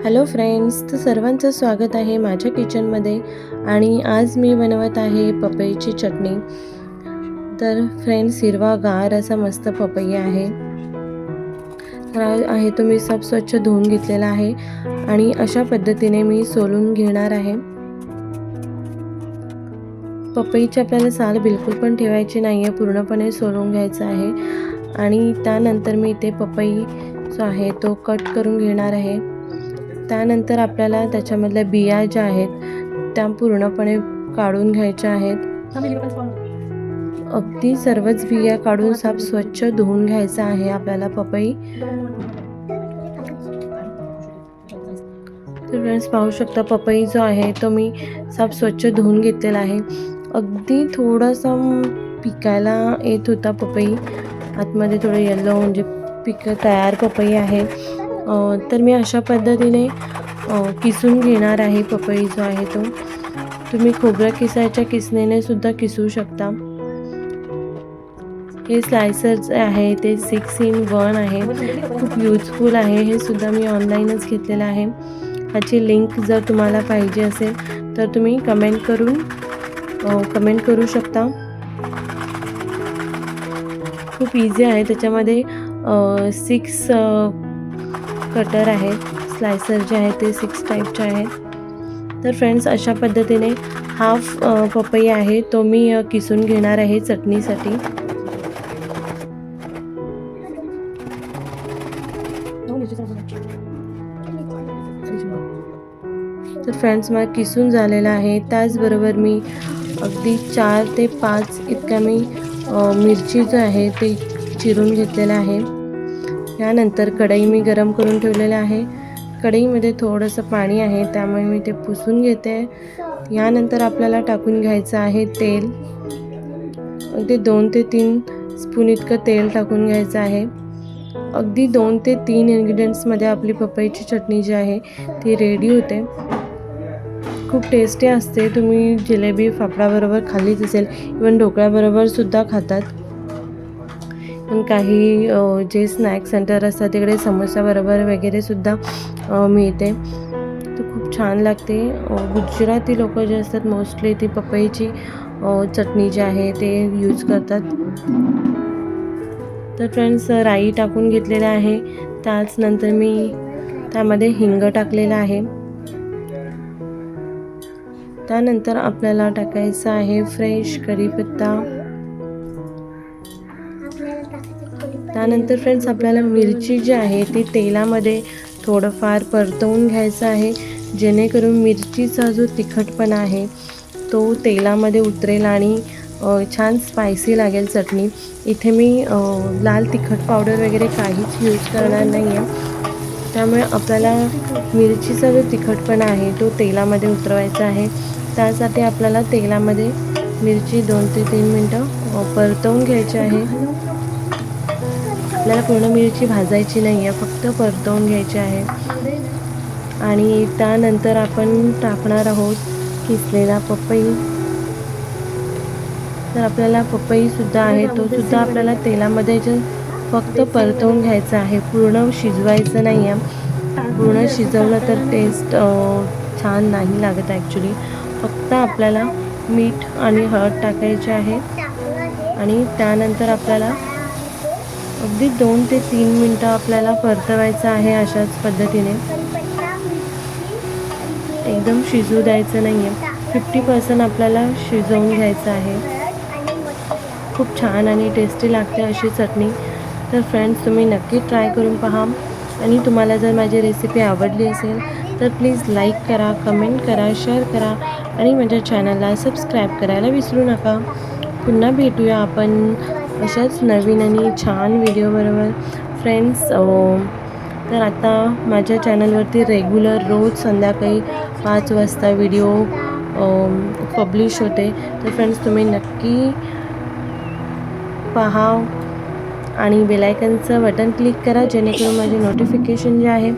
Hello friends, तर सर्वांचं स्वागत आहे माझ्या किचनमध्ये. आणि आज मी बनवत आहे पपईची चटणी. तर फ्रेंड्स, हिरवागार असा मस्त पपई आहे. तो मी सब स्वच्छ धुवून घेतलेला आहे आणि अशा पद्धतीने मी सोलून घेणार आहे. पपईची आपल्याला साल बिलकुल पण ठेवायची नाही आहे, पूर्णपणे सोलून घ्यायचं आहे. आणि त्यानंतर मी इथे पपई जो आहे तो कट करून घेणार आहे. त्यानंतर आपल्याला त्याच्यामधल्या बिया ज्या आहेत त्या पूर्णपणे काढून घ्यायच्या आहेत. अगदी सर्वच बिया काढून साफ स्वच्छ धुवून घ्यायचा आहे आपल्याला पपई. तर फ्रेंड्स, पाहू शकता पपई जो आहे तो मी साफ स्वच्छ धुवून घेतलेला आहे. अगदी थोडासा पिकायला येत होता पपई, आतमध्ये थोडं येलो म्हणजे तयार पपई आहे. तर मी अशा पद्धतीने किसून घेणार आहे. पपई जो आहे तो तुम्ही खोबरं किसायच्या किसणीने सुद्धा किसू शकता. हे स्लायसर जे आहे ते 6 in 1 आहे, खूप यूजफुल आहे. हे सुद्धा मी ऑनलाईनच घेतलेलं आहे. ह्याची लिंक जर तुम्हाला पाहिजे असेल तर तुम्ही कमेंट करू शकता. खूप इझी आहे. त्याच्यामध्ये 6 कटर आहेत. स्लायसर जे आहे ते 6 टाईपचे आहेत. तर फ्रेंड्स, अशा पद्धतीने हाफ पपई आहे तो मी किसून घेणार आहे चटणीसाठी. तर फ्रेंड्स, मला किसून झालेला आहे. त्याचबरोबर मी अगदी 4 ते 5 इतका मी मिरची जो आहे ते चिरून घेतलेला आहे. यानंतर कढई मी गरम करून ठेवलेलं आहे. कढईमध्ये थोडंसं पाणी आहे, त्यामुळे मी ते पुसून घेते. यानंतर आपल्याला टाकून घ्यायचं आहे तेल. अगदी 2 ते 3 स्पून इतकं तेल टाकून घ्यायचं आहे. अगदी 2 ते 3 इन्ग्रेडियंट्समध्ये आपली पपईची चटणी जी आहे ती रेडी होते. खूप टेस्टी असते. तुम्ही जिलेबी फाफडाबरोबर खाल्लीच असेल, इवन ढोकळ्याबरोबर सुद्धा खातात. पण काही जे स्नॅक सेंटर असतात तिकडे समोसाबरोबर वगैरे सुद्धा मिळते. तर खूप छान लागते. गुजराती लोक जे असतात मोस्टली ती पपईची चटणी जी आहे ते यूज करतात. तर फ्रेंड्स, राई टाकून घेतलेलं आहे. त्याच नंतर मी त्यामध्ये हिंग टाकलेलं आहे. त्यानंतर आपल्याला टाकायचं आहे फ्रेश कढीपत्ता. त्यानंतर फ्रेंड्स, आपल्याला मिरची जी आहे ती तेलामध्ये थोडंफार परतवून घ्यायचं आहे, जेणेकरून मिरचीचा जो तिखटपणा आहे तो तेलामध्ये उतरेल आणि छान स्पायसी लागेल चटणी. इथे मी लाल तिखट पावडर वगैरे काहीच यूज करणार नाही आहे. त्यामुळे आपल्याला मिरचीचा जो तिखटपणा आहे तो तेलामध्ये उतरवायचा आहे. त्यासाठी आपल्याला तेलामध्ये मिरची 2 ते 3 मिनटं परतवून घ्यायची आहे. आपल्याला पूर्ण मिरची भाजायची नाही आहे, फक्त परतवून घ्यायची आहे. आणि त्यानंतर आपण टाकणार आहोत किसलेला पपई. तर आपल्याला पपईसुद्धा आहे तो सुद्धा आपल्याला तेलामध्ये फक्त परतवून घ्यायचा आहे, पूर्ण शिजवायचं नाही आहे. पूर्ण शिजवलं तर टेस्ट छान नाही लागत ॲक्च्युली. फक्त आपल्याला मीठ आणि हळद टाकायचे आहे. आणि त्यानंतर आपल्याला अगदी 2 ते 3 मिनटं आपल्याला परतवायचं आहे. अशाच पद्धतीने एकदम शिजू द्यायचं नाही आहे. 50% आपल्याला शिजवून घ्यायचं आहे. खूप छान आणि टेस्टी लागते अशी चटणी. तर फ्रेंड्स, तुम्ही नक्की ट्राय करून पहा. आणि तुम्हाला जर माझी रेसिपी आवडली असेल तर प्लीज लाईक करा, कमेंट करा, शेअर करा आणि माझ्या चॅनलला सबस्क्राईब करायला विसरू नका. पुन्हा भेटूया आपण अशाच नवीन आणि छान व्हिडिओबरोबर. फ्रेंड्स, तर आता माझ्या चॅनलवरती रेग्युलर रोज संध्याकाळी 5 वाजता व्हिडिओ पब्लिश होते. तर फ्रेंड्स, तुम्ही नक्की पहा आणि बेलायकनचं बटन क्लिक करा, जेणेकरून माझे नोटिफिकेशन जे आहे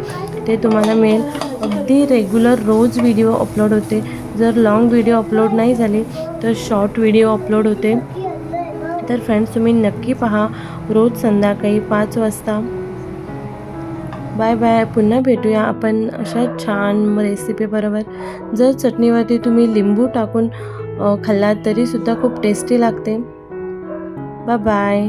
ते तुम्हाला मिळेल. अगदी रेग्युलर रोज व्हिडिओ अपलोड होते. जर लॉंग व्हिडिओ अपलोड नाही झाले तर शॉर्ट व्हिडिओ अपलोड होते. तर फ्रेंड्स, तुम्ही नक्की पहा रोज संध्याकाळी 5 वाजता. Bye bye. पुन्हा भेटूया आपण अशा छान रेसिपीबरोबर. जर चटणीवरती तुम्ही लिंबू टाकून खाल्लात तरीसुद्धा खूप टेस्टी लागते. Bye bye.